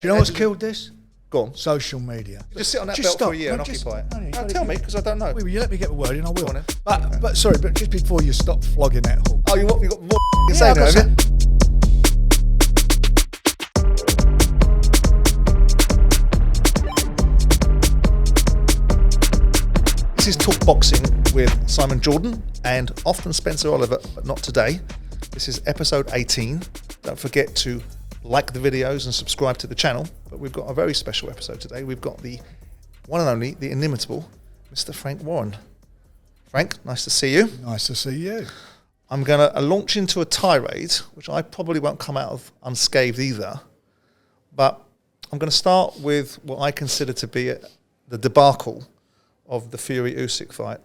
Do you know what's killed this? Go on. Social media. Just sit on that belt for a year and occupy it. No, tell me, because I don't know. Will you let me get a word in? I will. Go on, But sorry, but just before you stop flogging that horse. Oh, you got more to say now, have you? This is Talk Boxing with Simon Jordan and often Spencer Oliver, but not today. This is episode 18. Don't forget to like the videos and subscribe to the channel. But we've got a very special episode today. We've got the one and only, the inimitable, Mr. Frank Warren. Frank, nice to see you. Nice to see you. I'm going to launch into a tirade, which I probably won't come out of unscathed either. But I'm going to start with what I consider to be the debacle of the Fury-Usyk fight.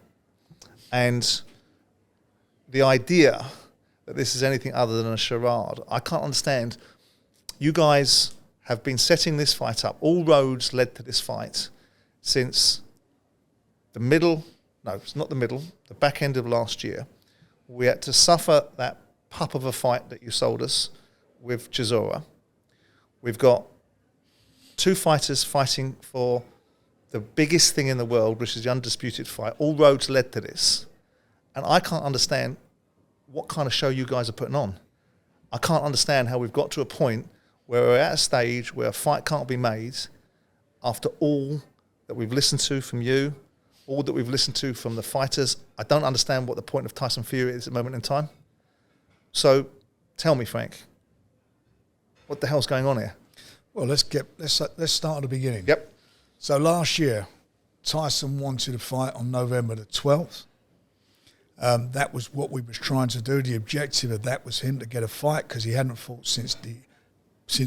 And the idea that this is anything other than a charade. I can't understand. You guys have been setting this fight up. All roads led to this fight since the back end of last year. We had to suffer that pup of a fight that you sold us with Chisora. We've got two fighters fighting for the biggest thing in the world, which is the undisputed fight. All roads led to this. And I can't understand what kind of show you guys are putting on. I can't understand how we've got to a point where we're at a stage where a fight can't be made after all that we've listened to from you, all that we've listened to from the fighters. I don't understand what the point of Tyson Fury is at the moment in time. So tell me, Frank, what the hell's going on here? Well, let's start at the beginning. Yep. So last year, Tyson wanted a fight on November the 12th. That was what we was trying to do. The objective of that was him to get a fight because he hadn't fought since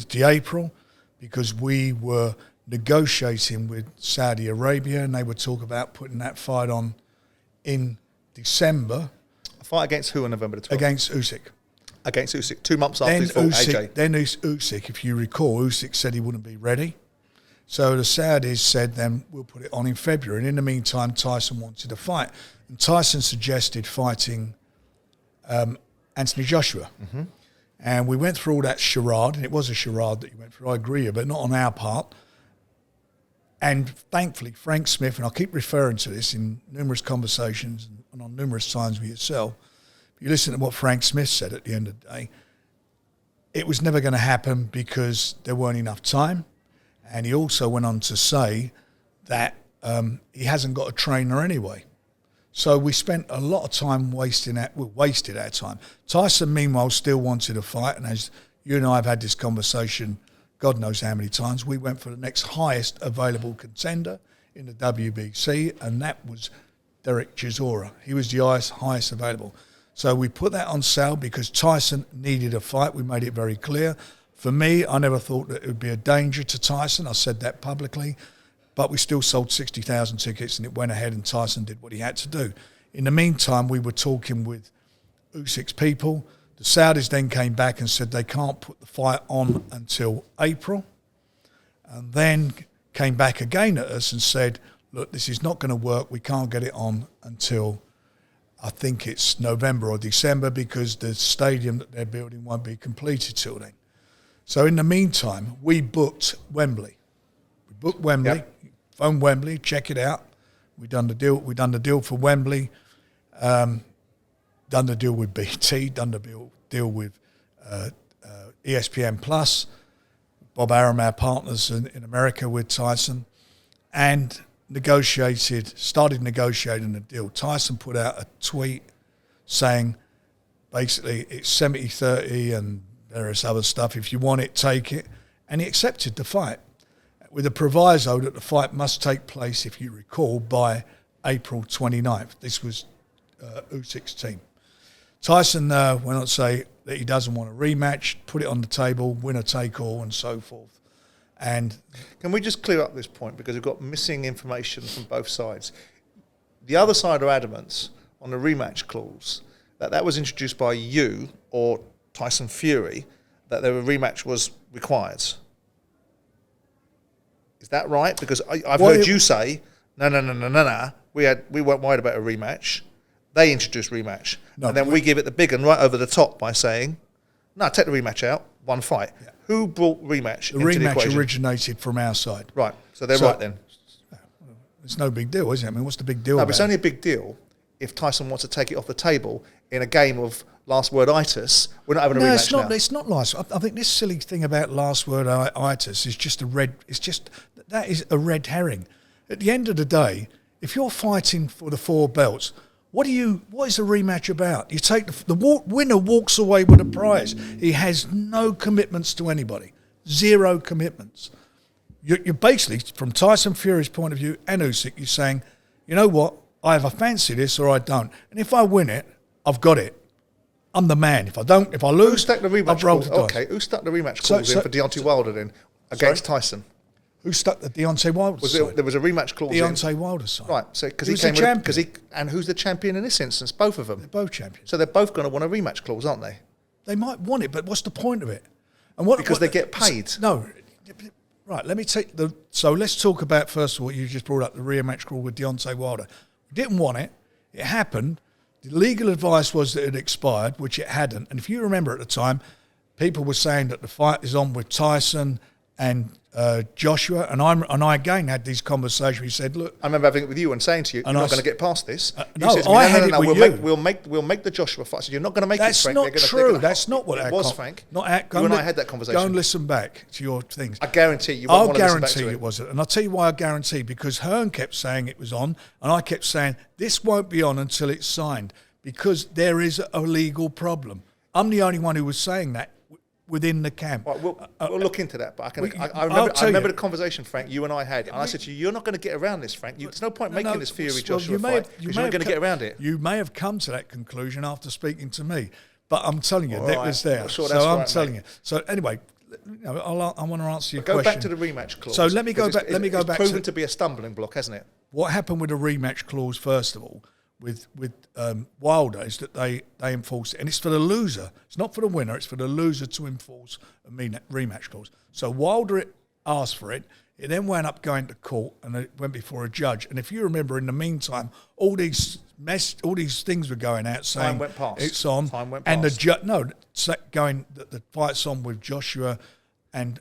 the April, because we were negotiating with Saudi Arabia and they would talk about putting that fight on in December. A fight against who on November the 12th? Against Usyk. Against Usyk, 2 months after he fought AJ. Then Usyk, if you recall, Usyk said he wouldn't be ready. So the Saudis said then we'll put it on in February. And in the meantime, Tyson wanted a fight. And Tyson suggested fighting Anthony Joshua. Mm-hmm. And we went through all that charade, and it was a charade that you went through, I agree, but not on our part. And thankfully, Frank Smith, and I'll keep referring to this in numerous conversations and on numerous times with yourself, if you listen to what Frank Smith said at the end of the day, it was never going to happen because there weren't enough time. And he also went on to say that he hasn't got a trainer anyway. So we spent a lot of time wasted our time. Tyson, meanwhile, still wanted a fight, and as you and I have had this conversation, God knows how many times, we went for the next highest available contender in the WBC, and that was Derek Chisora. He was the highest available. So we put that on sale because Tyson needed a fight. We made it very clear. For me, I never thought that it would be a danger to Tyson. I said that publicly. But we still sold 60,000 tickets and it went ahead and Tyson did what he had to do. In the meantime, we were talking with Usyk's people. The Saudis then came back and said they can't put the fight on until April. And then came back again at us and said, look, this is not going to work. We can't get it on until, I think it's November or December, because the stadium that they're building won't be completed till then. So in the meantime, we booked Wembley. We booked Wembley. Yep. Phone Wembley, check it out. We done the deal. We done the deal for Wembley. Done the deal with BT. Done the deal with ESPN Plus. Bob Arum, our partners in America with Tyson, and started negotiating the deal. Tyson put out a tweet saying, basically, it's 70-30 and various other stuff. If you want it, take it. And he accepted the fight, with a proviso that the fight must take place, if you recall, by April 29th. This was Usyk's team. Tyson went on to say that he doesn't want a rematch, put it on the table, winner take all, and so forth. And can we just clear up this point, because we've got missing information from both sides. The other side are adamant on the rematch clause that was introduced by you or Tyson Fury, that the rematch was required. Is that right? Because I've heard you say, no. We weren't worried about a rematch. They introduced rematch. No, and then we give it the big one right over the top by saying, No, take the rematch out, one fight. Yeah. Who brought rematch the into the rematch equation? originated from our side. Right, so they're right then. It's no big deal, is it? I mean, what's the big deal? No, but it's only a big deal if Tyson wants to take it off the table in a game of last word itis. We're not having a rematch now. It's not last. I think this silly thing about last word itis is just that is a red herring. At the end of the day, if you're fighting for the 4 belts, what is a rematch about? You take the winner walks away with a prize. He has no commitments to anybody, 0 commitments. You're basically, from Tyson Fury's point of view and Usyk, you're saying, you know what, I either fancy this or I don't. And if I win it, I've got it. I'm the man. If I lose, who stuck the rematch I've rolled the dice. Okay, who stuck the rematch clause in for Deontay Wilder then against Tyson? Who stuck the Deontay Wilder side? There was a rematch clause Deontay Wilder side. Right, so because he came and who's the champion in this instance? Both of them. They're both champions. So they're both going to want a rematch clause, aren't they? They might want it, but what's the point of it? And because they get paid. No. Right, let me take so let's talk about, first of all, what you just brought up, the rematch clause with Deontay Wilder. We didn't want it. It happened. The legal advice was that it had expired, which it hadn't. And if you remember at the time, people were saying that the fight is on with Tyson and Joshua, and I again had these conversations. We said, "Look," I remember having it with you and saying to you, "You're not going to get past this." No, I had it with you. We'll make the Joshua fight. So you're not going to make it, Frank. That's not true. That's not what it was, Frank. You and I had that conversation. Go and listen back to your things. I guarantee you. I'll guarantee it wasn't, and I'll tell you why I guarantee. Because Hearn kept saying it was on, and I kept saying this won't be on until it's signed, because there is a legal problem. I'm the only one who was saying that within the camp. Right, we'll look into that, but I remember the conversation, Frank, you and I had, and I said to you, you're not going to get around this, Frank. There's no point making this Fury Joshua fight, because you're not going to get around it. You may have come to that conclusion after speaking to me, but I'm telling you, that was there. Sure, so I'm telling you. So anyway, I want to answer your question. Go back to the rematch clause. So let me go back. It's proven to be a stumbling block, hasn't it? What happened with the rematch clause, first of all, with Wilder, is that they enforce it, and it's for the loser. It's not for the winner. It's for the loser to enforce a rematch clause. So Wilder asked for it. It then wound up going to court, and it went before a judge. And if you remember, in the meantime, all these things were going out saying time went past. It's on. Time went past. And the judge the fight's on with Joshua and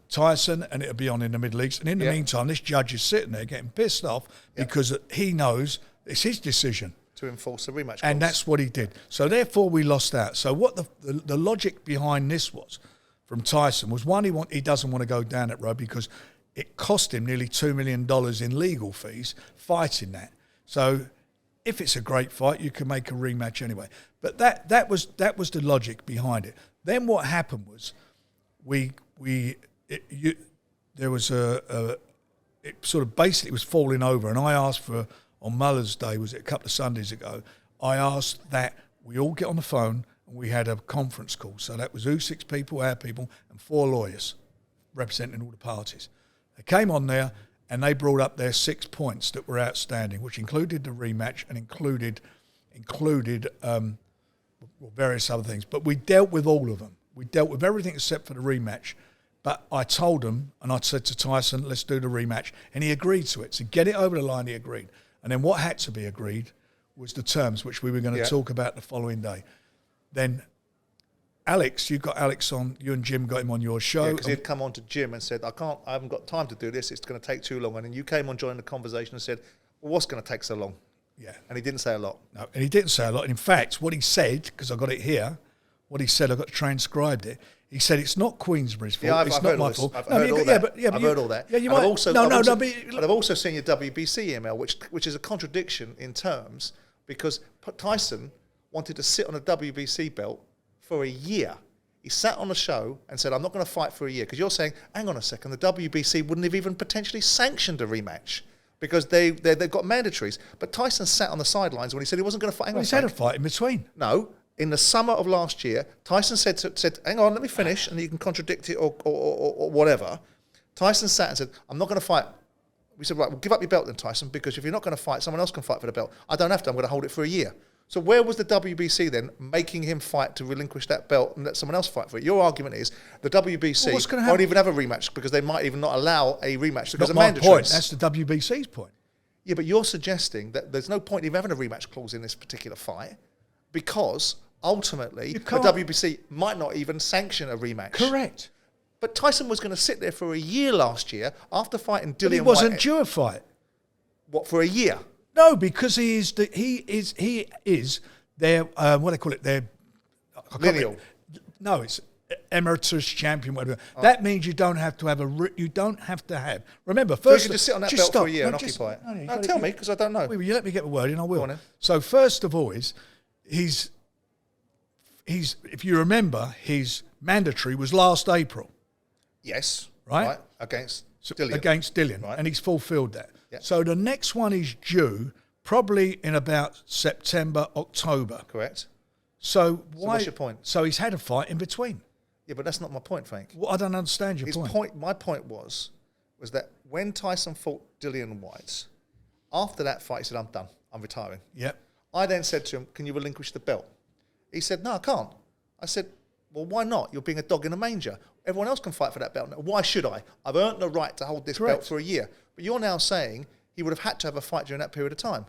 Tyson, and it'll be on in the Middle East. And in the meantime, this judge is sitting there getting pissed off because he knows it's his decision to enforce a rematch clause. And that's what he did. So therefore we lost out. So what the logic behind this was from Tyson was, one, he doesn't want to go down that road because it cost him nearly $2 million in legal fees fighting that. So if it's a great fight, you can make a rematch anyway. But that was the logic behind it. Then what happened was there was it sort of basically was falling over, and I asked for, on Mother's Day, was it a couple of Sundays ago, I asked that we all get on the phone and we had a conference call. So that was Usyk's people, our people, and 4 lawyers representing all the parties. They came on there and they brought up their 6 points that were outstanding, which included the rematch and included various other things. But we dealt with all of them. We dealt with everything except for the rematch. But I told him, and I said to Tyson, let's do the rematch. And he agreed to it. To get it over the line, he agreed. And then what had to be agreed was the terms, which we were going to talk about the following day. Then Alex, you got Alex on, you and Jim got him on your show. Because he'd come on to Jim and said, I haven't got time to do this, it's going to take too long. And then you came on, joined the conversation and said, well, what's going to take so long? Yeah. And he didn't say a lot. No, and he didn't say a lot. And in fact, what he said, because I got it here, what he said, I got transcribed it. He said, it's not Queensberry's fault, it's not my fault. I've heard all that. I've heard all that. Yeah, you might. But I've also seen your WBC email, which is a contradiction in terms, because Tyson wanted to sit on a WBC belt for a year. He sat on the show and said, I'm not going to fight for a year. Because you're saying, hang on a second, the WBC wouldn't have even potentially sanctioned a rematch because they've got mandatories. But Tyson sat on the sidelines when he said he wasn't going to fight. He's had a fight in between. No. In the summer of last year, Tyson said, hang on, let me finish, and you can contradict it or whatever. Tyson sat and said, I'm not going to fight. We said, right, well, give up your belt then, Tyson, because if you're not going to fight, someone else can fight for the belt. I don't have to. I'm going to hold it for a year. So where was the WBC then making him fight to relinquish that belt and let someone else fight for it? Your argument is the WBC won't even have a rematch because they might even not allow a rematch because of mandatories. Point. That's the WBC's point. Yeah, but you're suggesting that there's no point in having a rematch clause in this particular fight because ultimately the WBC might not even sanction a rematch. Correct. But Tyson was going to sit there for a year last year after fighting Dillian Whyte. He wasn't due a fight. What, for a year? No, because he is their what do they call it? Their Lineal. No, it's emeritus champion. Whatever. That means you don't have to have Remember, So first you can just sit on that belt for a year and occupy it. No, tell me, because I don't know. You let me get the word in, I will. Go on then. So first of all, he's if you remember, his mandatory was last April. Yes. Right? Against Dillian. Against Dillian. Right. And he's fulfilled that. Yeah. So the next one is due probably in about September, October. Correct. So what's your point? So he's had a fight in between. Yeah, but that's not my point, Frank. Well, I don't understand your point. My point was that when Tyson fought Dillian Whyte, after that fight, he said, I'm done. I'm retiring. Yep. I then said to him, can you relinquish the belt? He said, no, I can't. I said, well, why not? You're being a dog in a manger. Everyone else can fight for that belt. Why should I? I've earned the right to hold this belt for a year. But you're now saying he would have had to have a fight during that period of time.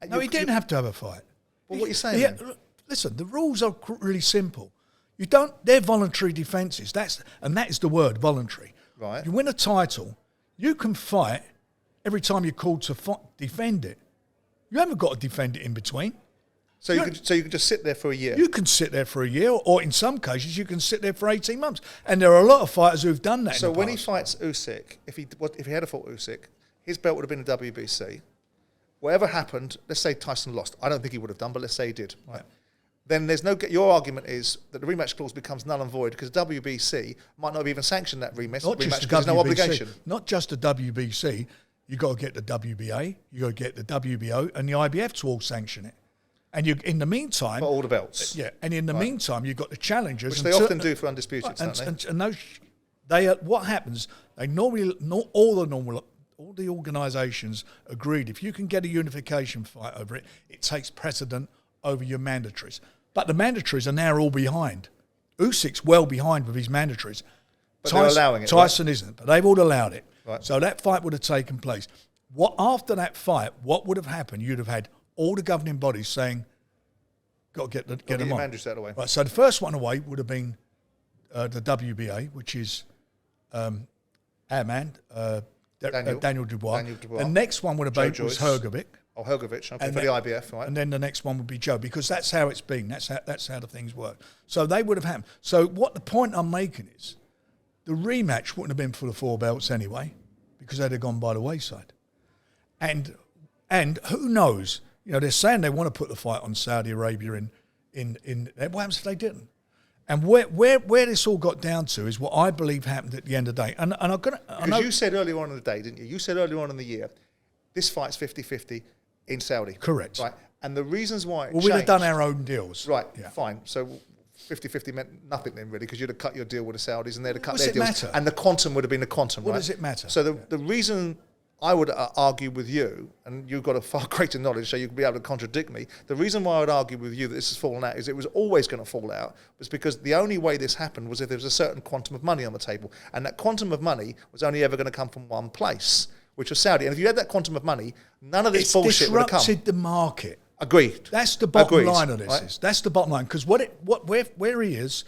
And No, he didn't have to have a fight. Well, what are you saying then? Listen, the rules are really simple. They're voluntary defences. That is the word, voluntary. Right. You win a title, you can fight every time you're called to defend it. You haven't got to defend it in between. So you can just sit there for a year? You can sit there for a year, or in some cases, you can sit there for 18 months. And there are a lot of fighters who've done that. So when he fights Usyk, if he had fought Usyk, his belt would have been the WBC. Whatever happened, let's say Tyson lost. I don't think he would have done, but let's say he did. Right. Then there's no. Your argument is that the rematch clause becomes null and void because WBC might not have even sanctioned that rematch. Because there's no obligation. Not just the WBC. You got to get the WBA, you got to get the WBO, and the IBF to all sanction it. And in the meantime, for all the belts. Yeah, and in the meantime, you've got the challengers, which they often do for undisputed, don't they? And those, what happens? They normally, not all the organisations agreed. If you can get a unification fight over it, it takes precedent over your mandatories. But the mandatories are now all behind. Usyk's well behind with his mandatories. But they're allowing it. Tyson isn't, but they've all allowed it. Right. So that fight would have taken place. After that fight, what would have happened? You'd have had all the governing bodies saying, "Got to get them on." Mandatories out of the way. Right. So the first one away would have been the WBA, which is our man Daniel Dubois. The next one would have been was Hrgovic. Oh, Hrgovic, okay, for the IBF, right? And then the next one would be Joe, because that's how it's been. That's how the things work. So they would have happened. So what the point I'm making is, the rematch wouldn't have been for the 4 belts anyway, because they'd have gone by the wayside. And who knows? You know, they're saying they want to put the fight on Saudi Arabia in what happens if they didn't? And where this all got down to is what I believe happened at the end of the day. And I'm gonna, because you said earlier on in the day, didn't you? You said earlier on in the year, this fight's 50-50 in Saudi. Correct. Right. And the reasons why it we'd have done our own deals. Right. Yeah. Fine. So 50-50 meant nothing then, really, because you'd have cut your deal with the Saudis and they'd have cut Does their it deals. matter? And the quantum would have been the quantum, What right? does it matter? So the reason I would argue with you, and you've got a far greater knowledge, so you can be able to contradict me. The reason why I would argue with you that this has fallen out is it was always going to fall out, was because the only way this happened was if there was a certain quantum of money on the table. And that quantum of money was only ever going to come from one place, which was Saudi. And if you had that quantum of money, none of this bullshit would have come. It's disrupted the market. Agreed. That's the bottom line of this. Right? That's the bottom line. Because where he is,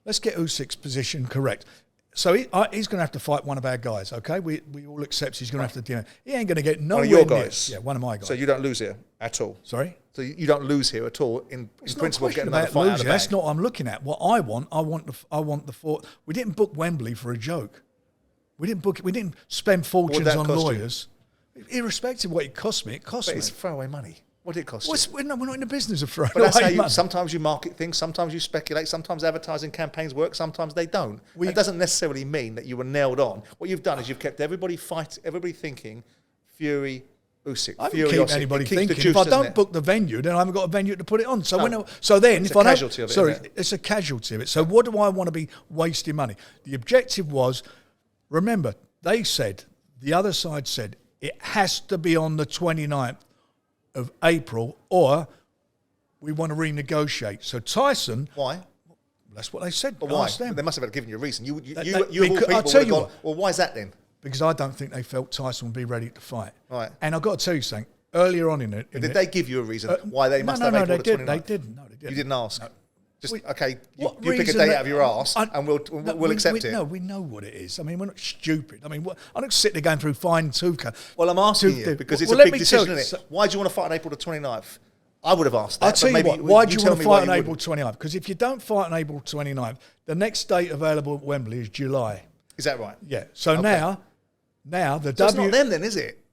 let's get Usyk's position correct. So he's going to have to fight one of our guys, okay? We all accept he's going to have to deal. He ain't going to get nowhere one of your near. guys? Yeah, one of my guys. So you don't lose here at all? Sorry? So you don't lose here at all in principle of getting another fight out of the bag? That's not what I'm looking at. What I want the fort. We didn't book Wembley for a joke. We didn't book it. We didn't spend fortunes on lawyers. Irrespective of what it cost me, it cost me. But it's throwaway money. What did it cost you? We're not in the business of throwing But that's how money. sometimes you market things, sometimes you speculate, sometimes advertising campaigns work, sometimes they don't. It doesn't necessarily mean that you were nailed on. What you've done is you've kept everybody thinking Fury, Usyk. I Fury, keep Usyk. anybody It keeps thinking. the juice, If I don't it? book the venue, then I haven't got a venue to put it on. So No. it's a casualty of it, sorry, isn't it? it's a casualty of it. So what do I want to be wasting money? The objective was, remember, the other side said, it has to be on the 29th of April, or we want to renegotiate. So Tyson... Why? That's what they said. But why? Ask them. They must have given you a reason. You I'll tell you well, why is that then? Because I don't think they felt Tyson would be ready to fight. Right. And I've got to tell you something. earlier on in it. Did they give you a reason why they must have April the 29th? They didn't. No, they didn't. You didn't ask? No. Just, okay, you pick a date out of your arse and we'll accept it. No, we know what it is. I mean, we're not stupid. I mean, I don't sit there going through fine tooth. Well, I'm asking you because it's a big decision, isn't it? Why do you want to fight on April the 29th? I would have asked that. I'll tell you what, why do you want to fight on April 29th? Because if you don't fight on April 29th, the next date available at Wembley is July. Is that right? Yeah. So now the it's not them then, is it?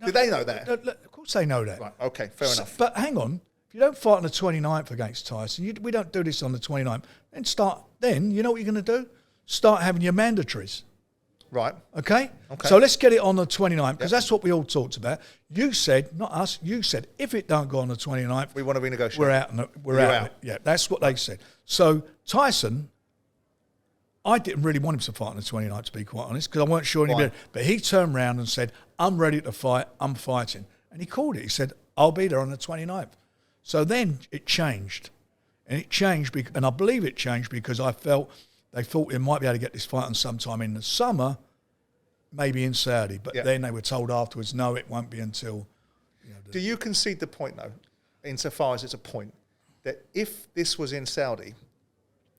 Did they know that? Of course they know that. Right, okay, fair enough. But hang on. If you don't fight on the 29th against Tyson, we don't do this on the 29th, then you know what you're going to do? Start having your mandatories. Right. Okay? So let's get it on the 29th, because that's what we all talked about. You said, not us, you said, if it don't go on the 29th, we want to renegotiate. We're out. We're out. Yeah, that's what they said. So Tyson, I didn't really want him to fight on the 29th, to be quite honest, because I weren't sure anybody. But he turned around and said, I'm ready to fight, I'm fighting. And he called it. He said, I'll be there on the 29th. So then it changed. And it changed, and I believe it changed because they thought they might be able to get this fight on sometime in the summer, maybe in Saudi. But then they were told afterwards, no, it won't be until... Do you concede the point, though, insofar as it's a point, that if this was in Saudi...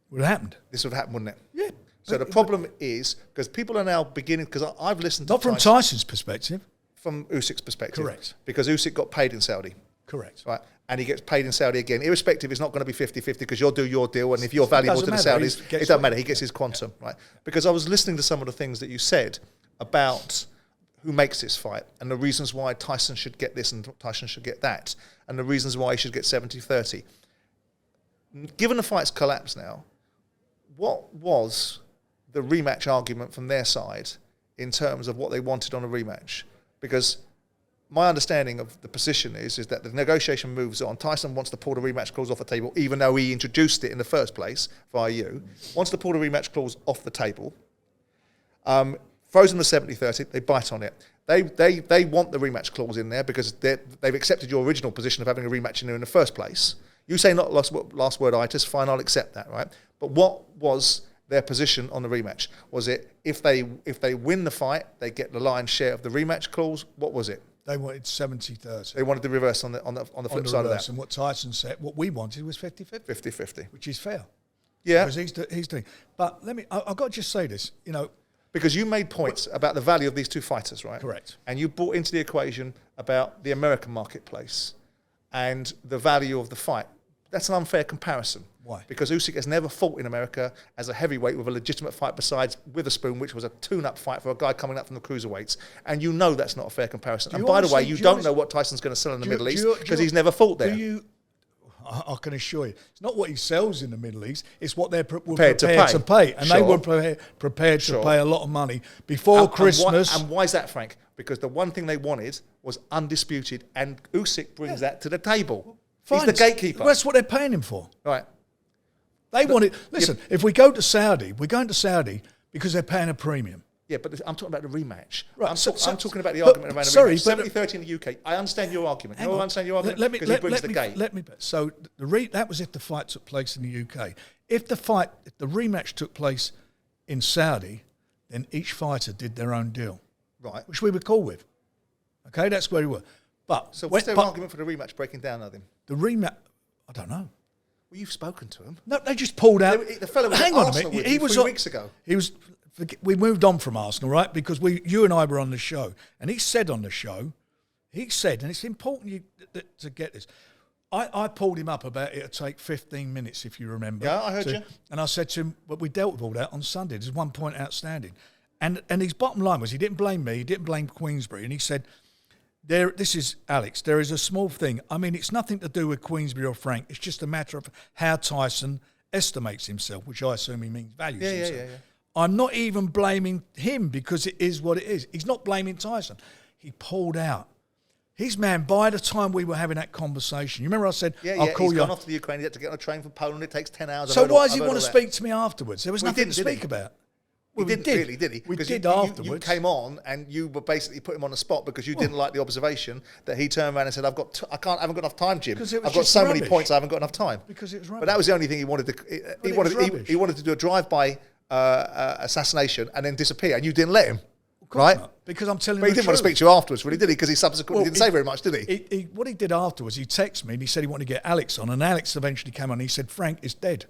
Would have happened. This would happen, wouldn't it? Yeah. So the problem is, because people are now beginning... Because I've listened to... Not from Tyson's perspective. From Usyk's perspective. Correct. Because Usyk got paid in Saudi. Correct. Right. And he gets paid in Saudi again. Irrespective, it's not going to be 50-50 because you'll do your deal, and if you're valuable to the Saudis, it doesn't matter. He gets his quantum, right? Because I was listening to some of the things that you said about who makes this fight and the reasons why Tyson should get this and Tyson should get that and the reasons why he should get 70-30. Given the fight's collapse now, what was the rematch argument from their side in terms of what they wanted on a rematch? Because... my understanding of the position is that the negotiation moves on. Tyson wants to pull the rematch clause off the table, even though he introduced it in the first place via you. Wants to pull the rematch clause off the table. Throws in the 70-30. They bite on it. They want the rematch clause in there because they've accepted your original position of having a rematch in there in the first place. You say not last word itis. Fine, I'll accept that, right? But what was their position on the rematch? Was it if they win the fight, they get the lion's share of the rematch clause? What was it? They wanted 70-30. They wanted the reverse on the flip side of that. And what Tyson said, what we wanted was 50-50. 50-50. Which is fair. Yeah. Because he's doing. But I've got to just say this, Because you made points about the value of these two fighters, right? Correct. And you brought into the equation about the American marketplace and the value of the fight. That's an unfair comparison. Why? Because Usyk has never fought in America as a heavyweight with a legitimate fight besides Witherspoon, which was a tune-up fight for a guy coming up from the cruiserweights. And you know that's not a fair comparison. And by the way, you don't know what Tyson's going to sell in the Middle East because he's never fought there. I can assure you, it's not what he sells in the Middle East, it's what they're prepared to pay. And they were prepared to pay a lot of money before Christmas. And why is that, Frank? Because the one thing they wanted was undisputed, and Usyk brings that to the table. Fine. He's the gatekeeper. Well, that's what they're paying him for. Right. They want it. Listen, if we go to Saudi, we're going to Saudi because they're paying a premium. Yeah, but I'm talking about the rematch. Right. I'm talking about the argument around the rematch. 70-30 in the UK. I understand your argument. You understand your argument because he brings the gate. So that was if the fight took place in the UK. If the rematch took place in Saudi, then each fighter did their own deal. Right. Which we were cool with. Okay, that's where we were. So what's their argument for the rematch breaking down, Adam? The rematch, I don't know. Well, you've spoken to him. No, they just pulled out. The fellow was hang at on Arsenal a minute. He was 3 weeks ago. He was. We moved on from Arsenal, right? Because you and I were on the show, and he said on the show, and it's important to get this. I pulled him up about it to take 15 minutes, if you remember. Yeah, I heard you. And I said to him, "But we dealt with all that on Sunday. There's 1 point outstanding." And his bottom line was he didn't blame me, he didn't blame Queensberry, and he said, this is Alex, there is a small thing. I mean, it's nothing to do with Queensberry or Frank. It's just a matter of how Tyson estimates himself, which I assume he means values himself. Yeah. I'm not even blaming him because it is what it is. He's not blaming Tyson. He pulled out. His man, by the time we were having that conversation, you remember I said, I'll call you. He's gone off to the Ukraine. He had to get on a train from Poland. It takes 10 hours. So why does he want to speak to me afterwards? There was nothing to speak about. Well, he didn't really, did he? We did afterwards. You came on and you were basically put him on the spot because you didn't like the observation that he turned around and said, I haven't got enough time, Jim. I've got so many points, I haven't got enough time. Because it was rubbish. But that was the only thing he wanted to. He wanted to do a drive-by assassination and then disappear, and you didn't let him. right? Not, because I'm telling you But he didn't want to speak to you afterwards, really, did he? Because he subsequently didn't say very much, did he? What he did afterwards, he texted me and he said he wanted to get Alex on, and Alex eventually came on and he said, Frank is dead.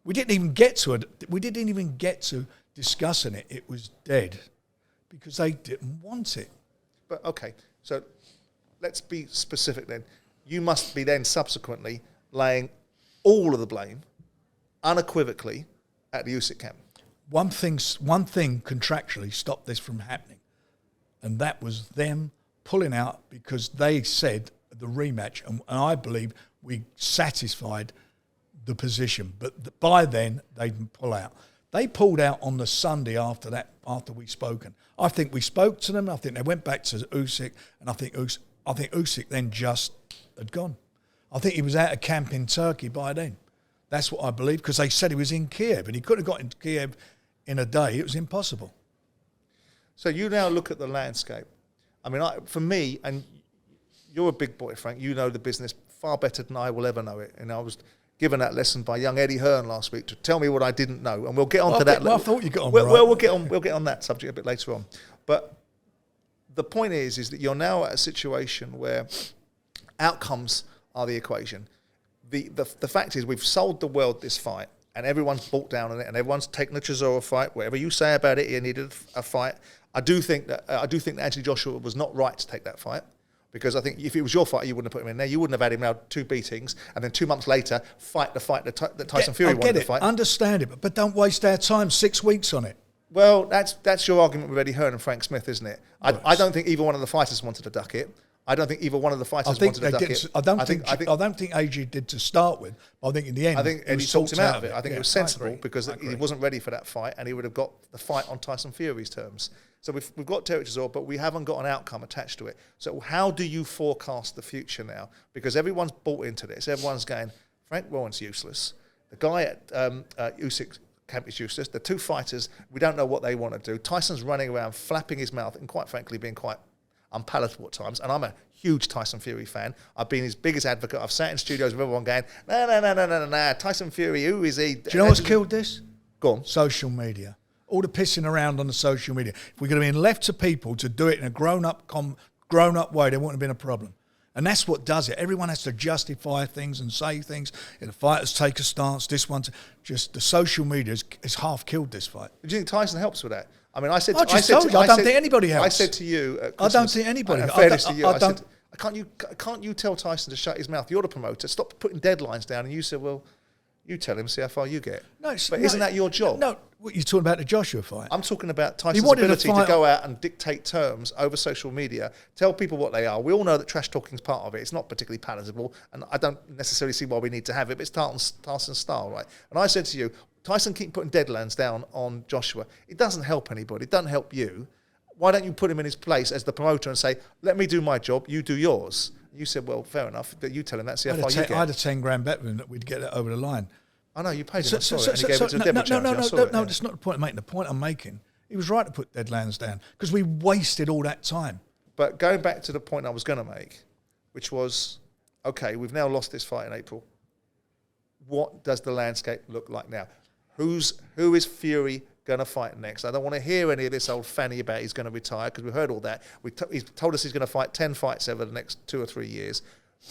We didn't even get to discussing it. It was dead because they didn't want it. But okay, so let's be specific then. You must be then subsequently laying all of the blame unequivocally at the Usyk camp. One thing contractually stopped this from happening, and that was them pulling out because they said the rematch, and I believe we satisfied the position. But by then, they didn't pull out. They pulled out on the Sunday after that, after we spoken. I think we spoke to them. I think they went back to Usyk, and I think Usyk then just had gone. I think he was out of camp in Turkey by then. That's what I believe, because they said he was in Kiev, and he couldn't have got into Kiev in a day. It was impossible. So you now look at the landscape. I mean, for me, and you're a big boy, Frank, you know the business far better than I will ever know it. And I was given that lesson by young Eddie Hearn last week to tell me what I didn't know. And we'll get on to that. Well, I thought you got on We'll get on that subject a bit later on. But the point is that you're now at a situation where outcomes are the equation. The fact is we've sold the world this fight, and everyone's bought down on it, and everyone's taken the Chisora fight. Whatever you say about it, he needed a fight. I do think that Anthony Joshua was not right to take that fight, because I think if it was your fight, you wouldn't have put him in there. You wouldn't have had him now 2 beatings, and then 2 months later fight the fight that Tyson Fury wanted to fight. Understand it, but don't waste our time 6 weeks on it. Well, that's your argument with Eddie Hearn and Frank Smith, isn't it? I don't think either one of the fighters wanted to duck it. I don't think either one of the fighters wanted to duck it. I don't think AG did to start with. But I think in the end, I think Eddie talked him out of it. I think it was sensible because he wasn't ready for that fight, and he would have got the fight on Tyson Fury's terms. So we've got territories, but we haven't got an outcome attached to it. So how do you forecast the future now? Because everyone's bought into this. Everyone's going, Frank Warren's useless. The guy at Usyk camp is useless. The 2 fighters, we don't know what they want to do. Tyson's running around flapping his mouth and quite frankly being quite unpalatable at times. And I'm a huge Tyson Fury fan. I've been his biggest advocate. I've sat in studios with everyone going, no, Tyson Fury, who is he? Do you know what's killed this? Go on. Social media. All the pissing around on the social media. If we're going to be left to people to do it in a grown-up way, there wouldn't have been a problem. And that's what does it. Everyone has to justify things and say things. And the fighters take a stance. This one's just the social media has half killed this fight. Do you think Tyson helps with that? I mean, I said. I don't think anybody helps. I said to you, I don't think anybody. In fairness to you, I said, can't you tell Tyson to shut his mouth? You're the promoter. Stop putting deadlines down. And you said, well, you tell him, see how far you get. Isn't that your job? No, what you're talking about the Joshua fight. I'm talking about Tyson's ability to go out and dictate terms over social media, tell people what they are. We all know that trash talking is part of it. It's not particularly palatable, and I don't necessarily see why we need to have it, but it's Tyson's style, right? And I said to you, Tyson keep putting deadlines down on Joshua. It doesn't help anybody. It doesn't help you. Why don't you put him in his place as the promoter and say, let me do my job, you do yours? You said, well, fair enough, but you tell him that, see how far you get. I had a 10 grand bet with him that we'd get it over the line. I know, you paid him, and he gave it to the devil charity. No, that's not the point I'm making. The point I'm making, he was right to put deadlines down because we wasted all that time. But going back to the point I was going to make, which was, okay, we've now lost this fight in April. What does the landscape look like now? Who is Fury going to fight next? I don't want to hear any of this old fanny about he's going to retire, because we heard all that. He's told us he's going to fight 10 fights over the next 2 or 3 years.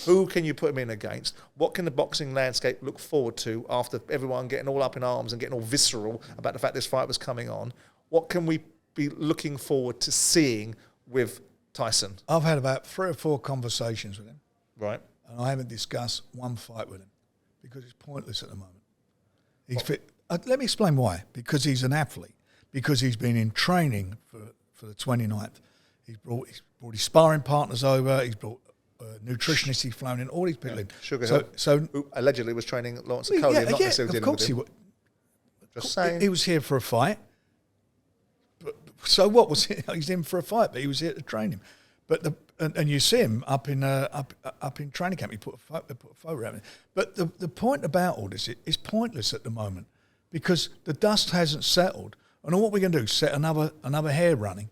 Who can you put him in against? What can the boxing landscape look forward to after everyone getting all up in arms and getting all visceral about the fact this fight was coming on? What can we be looking forward to seeing with Tyson? I've had about 3 or 4 conversations with him. Right. And I haven't discussed one fight with him because it's pointless at the moment. He's fit. Let me explain why. Because he's an athlete. Because he's been in training for the 29th. He's brought his sparring partners over. He's brought nutritionists he's flown in, all these people in. Sugar Hill, who allegedly was training Lawrence Cody, and not necessarily dealing with him. Just saying. He was here for a fight. But, so what was it? He's in for a fight, but he was here to train him. But and you see him up in training camp. He put a photo around him. But the point about all this is pointless at the moment because the dust hasn't settled. And all what we're going to do is set another hair running.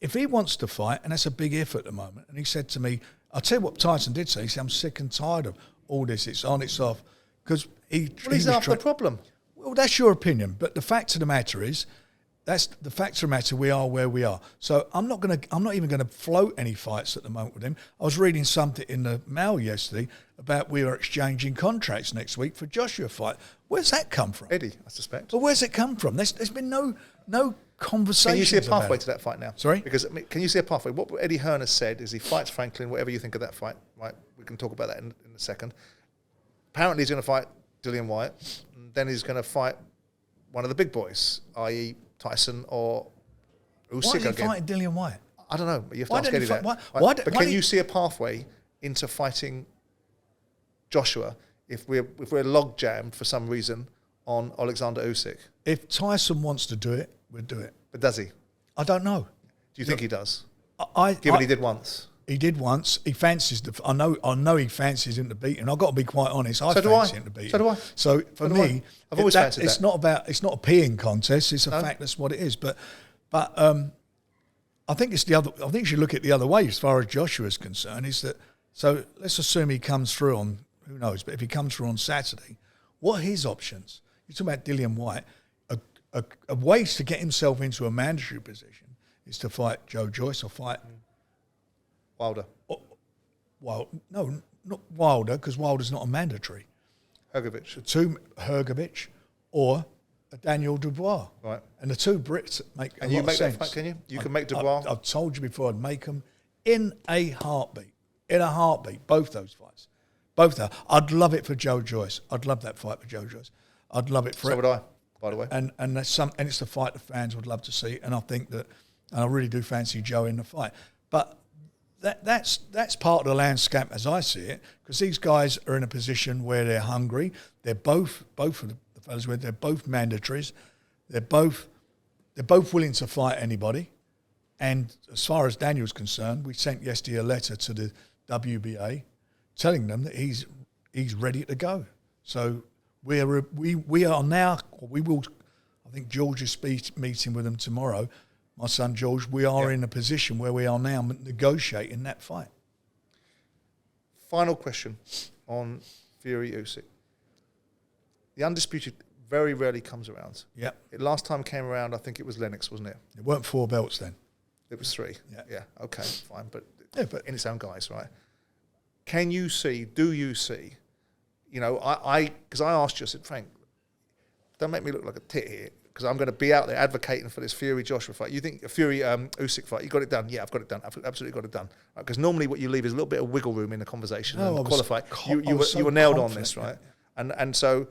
If he wants to fight, and that's a big if at the moment, and he said to me, I'll tell you what Tyson did say, he said, I'm sick and tired of all this, it's on, it's off. Because he's half the problem. Well, that's your opinion, but the fact of the matter is, that's the fact of the matter. We are where we are. So I'm not even gonna float any fights at the moment with him. I was reading something in the Mail yesterday about we are exchanging contracts next week for Joshua fight. Where's that come from? Eddie, I suspect. But where's it come from? There's been no conversation. Can you see a pathway to that fight now? Sorry? Because can you see a pathway? What Eddie Hearn has said is he fights Franklin, whatever you think of that fight, right? We can talk about that in a second. Apparently he's going to fight Dillian Whyte, and then he's going to fight one of the big boys, i.e. Tyson or Usyk. Why is he fighting Dillian Whyte? I don't know, but you have to ask Eddie that. But can you see a pathway into fighting Joshua if we're log jammed for some reason on Alexander Usyk? If Tyson wants to do it, we'll do it. But does he? I don't know. Do you think he does? Given he did once. He did once. He fancies I know he fancies him to beat him. I've got to be quite honest. I fancy him to beat him. So do I. So for me, I've always fancied it's that. It's not a peeing contest. It's a fact. That's what it is. But I think it's the other. I think you should look at the other way as far as Joshua's concerned. Is that so? Let's assume he comes through on who knows, but if he comes through on Saturday, what are his options? You're talking about Dillian Whyte. A way to get himself into a mandatory position is to fight Joyce or fight Wilder. Well, no, not Wilder, because Wilder's not a mandatory. Hrgovic. Or a Daniel Dubois. Right. And the two Brits make a lot of sense. And you make that fight, can you? You can make Dubois? I've told you before, I'd make them in a heartbeat. In a heartbeat, both those fights. Both of them. I'd love it for Joyce. I'd love that fight for Joyce. I'd love it for So would I, by the way. And it's the fight the fans would love to see. And I think that, and I really do fancy Joe in the fight. But that's part of the landscape as I see it, because these guys are in a position where they're hungry. They're both of the fellas they're both mandatories. They're both willing to fight anybody. And as far as Daniel's concerned, we sent yesterday a letter to the WBA telling them that he's ready to go. So we are now, or we will. I think George is meeting with them tomorrow. My son George, we are in a position where we are now negotiating that fight. Final question on Fury Usyk. The undisputed very rarely comes around. Yeah. It last time came around, I think it was Lennox, wasn't it? It weren't 4 belts then. It was 3. Yeah. Yeah. Okay. Fine. But in its own guise, right? Do you see? You know, because I asked you, I said, Frank, don't make me look like a tit here, because I'm going to be out there advocating for this Fury-Joshua fight. You think a Fury-Usyk fight, you got it done? Yeah, I've got it done. I've absolutely got it done. Because normally what you leave is a little bit of wiggle room in the conversation. No, and qualify. You were nailed on this, right? Yeah. And so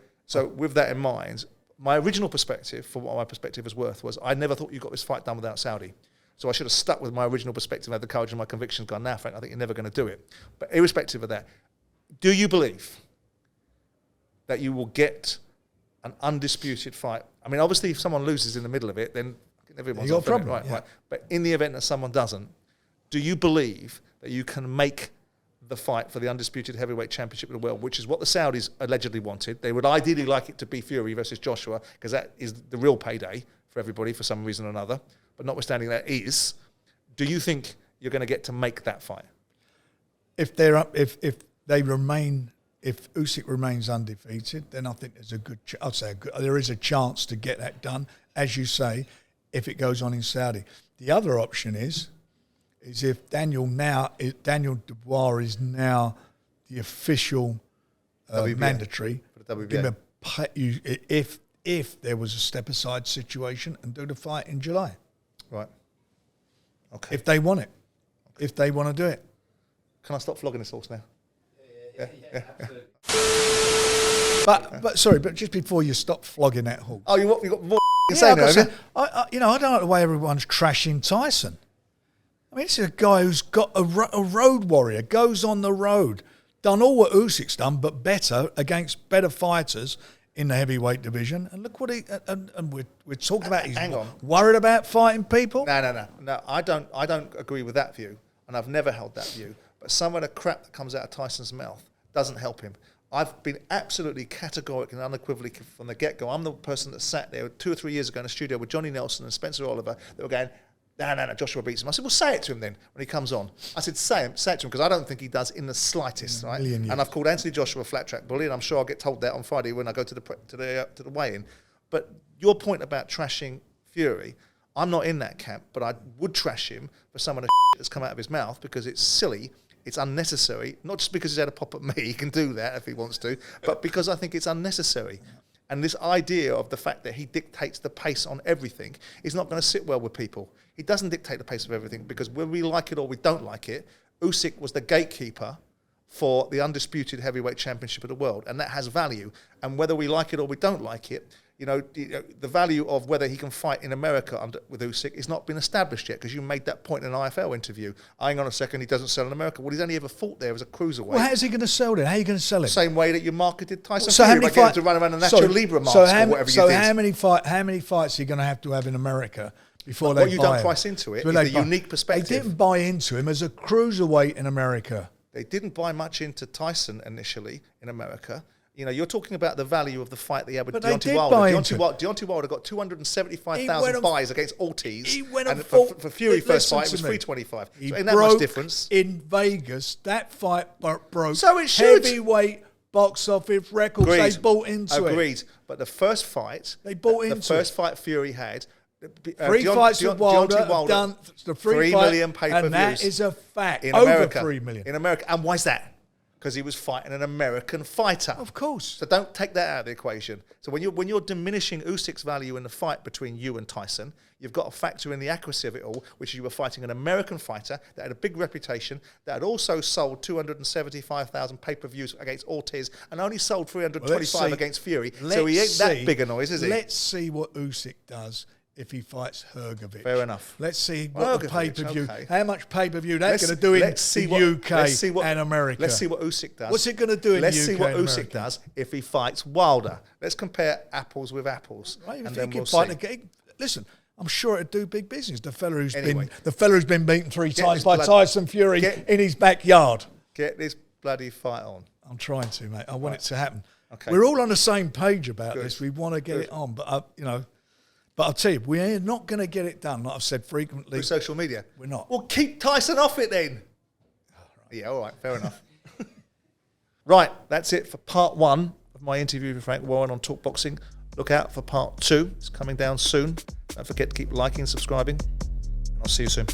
with that in mind, my original perspective, for what my perspective is worth, was I never thought you got this fight done without Saudi. So I should have stuck with my original perspective, had the courage and my convictions gone, nah, Frank, I think you're never going to do it. But irrespective of that, do you believe that you will get an undisputed fight? I mean, obviously, if someone loses in the middle of it, then everyone's got a problem, right? But in the event that someone doesn't, do you believe that you can make the fight for the undisputed heavyweight championship of the world, which is what the Saudis allegedly wanted? They would ideally like it to be Fury versus Joshua, because that is the real payday for everybody for some reason or another. But notwithstanding that is, do you think you're going to get to make that fight? If Usyk remains undefeated, then I think there's there is a chance to get that done, as you say, if it goes on in Saudi. The other option is if Daniel Dubois is now the official mandatory for the WBA. If there was a step aside situation, and do the fight in July. Right. Okay. If they want it. Okay. If they want to do it. Can I stop flogging this horse now? Yeah. But just before you stop flogging that horse. Oh, you got more to say now, haven't you? I don't like the way everyone's trashing Tyson. I mean, this is a guy who's got a road warrior, goes on the road, done all what Usyk's done, but better against better fighters in the heavyweight division. And look what we're talking about. He's worried about fighting people. No. I don't agree with that view, and I've never held that view. But some of the crap that comes out of Tyson's mouth doesn't help him. I've been absolutely categorical and unequivocal from the get-go. I'm the person that sat there 2 or 3 years ago in a studio with Johnny Nelson and Spencer Oliver that were going, no, Joshua beats him. I said, well, say it to him then when he comes on. I said, say it to him, because I don't think he does in the slightest, right? And I've called Anthony Joshua a flat track bully, and I'm sure I'll get told that on Friday when I go to the weigh-in. But your point about trashing Fury. I'm not in that camp, but I would trash him for some of the that's come out of his mouth because it's silly, it's unnecessary, not just because he's had a pop at me, he can do that if he wants to, but because I think it's unnecessary. And this idea of the fact that he dictates the pace on everything is not going to sit well with people. He doesn't dictate the pace of everything because whether we like it or we don't like it, Usyk was the gatekeeper for the undisputed heavyweight championship of the world, and that has value. And whether we like it or we don't like it, the value of whether he can fight in America with Usyk has not been established yet, because you made that point in an IFL interview. Hang on a second, he doesn't sell in America. Well, he's only ever fought there as a cruiserweight. Well, how's he going to sell it? How are you going to sell it? Same way that you marketed Tyson So Fury by getting him to run around a Nacho Libre mask or whatever you did. So how many fights are you going to have in America before they buy him? What you don't price into it is the unique perspective. They didn't buy into him as a cruiserweight in America. They didn't buy much into Tyson initially in America. You're talking about the value of the fight that he had with Deontay Wilder. Deontay Wilder got 275,000 buys against Ortiz. He went and for Fury first fight, it was 325. He ain't that much difference. In Vegas, that fight broke so it should. Heavyweight box office records. Agreed. They bought into it. Agreed. But the first fight, they bought into the first fight Fury had, three fights with Wilder have done the 3 million pay-per-views. And that is a fact. In Over America, 3 million. In America. And why is that? Because he was fighting an American fighter. Of course. So don't take that out of the equation. So when you're diminishing Usyk's value in the fight between you and Tyson, you've got to factor in the accuracy of it all, which is you were fighting an American fighter that had a big reputation, that had also sold 275,000 pay-per-views against Ortiz and only sold 325 against Fury. So he ain't that big a noise, is he? Let's see what Usyk does if he fights Hrgovic. Fair enough. Let's see what the pay-per-view, how much pay-per-view that's going to do in the UK and America. Let's see what Usyk does. What's it going to do in the UK? Let's see what Usyk does if he fights Wilder. Let's compare apples with apples, and then we'll see. Listen, I'm sure it'd do big business. The fella who's been beaten 3 times by Tyson Fury in his backyard. Get this bloody fight on. I'm trying to, mate. I want it to happen. Okay. We're all on the same page about this. We want to get it on, but But I'll tell you, we're not going to get it done, like I've said frequently. Through social media? We're not. Well, keep Tyson off it then. Oh, right. Yeah, all right, fair enough. Right, that's it for part 1 of my interview with Frank Warren on talkBOXING. Look out for part 2. It's coming down soon. Don't forget to keep liking and subscribing. And I'll see you soon.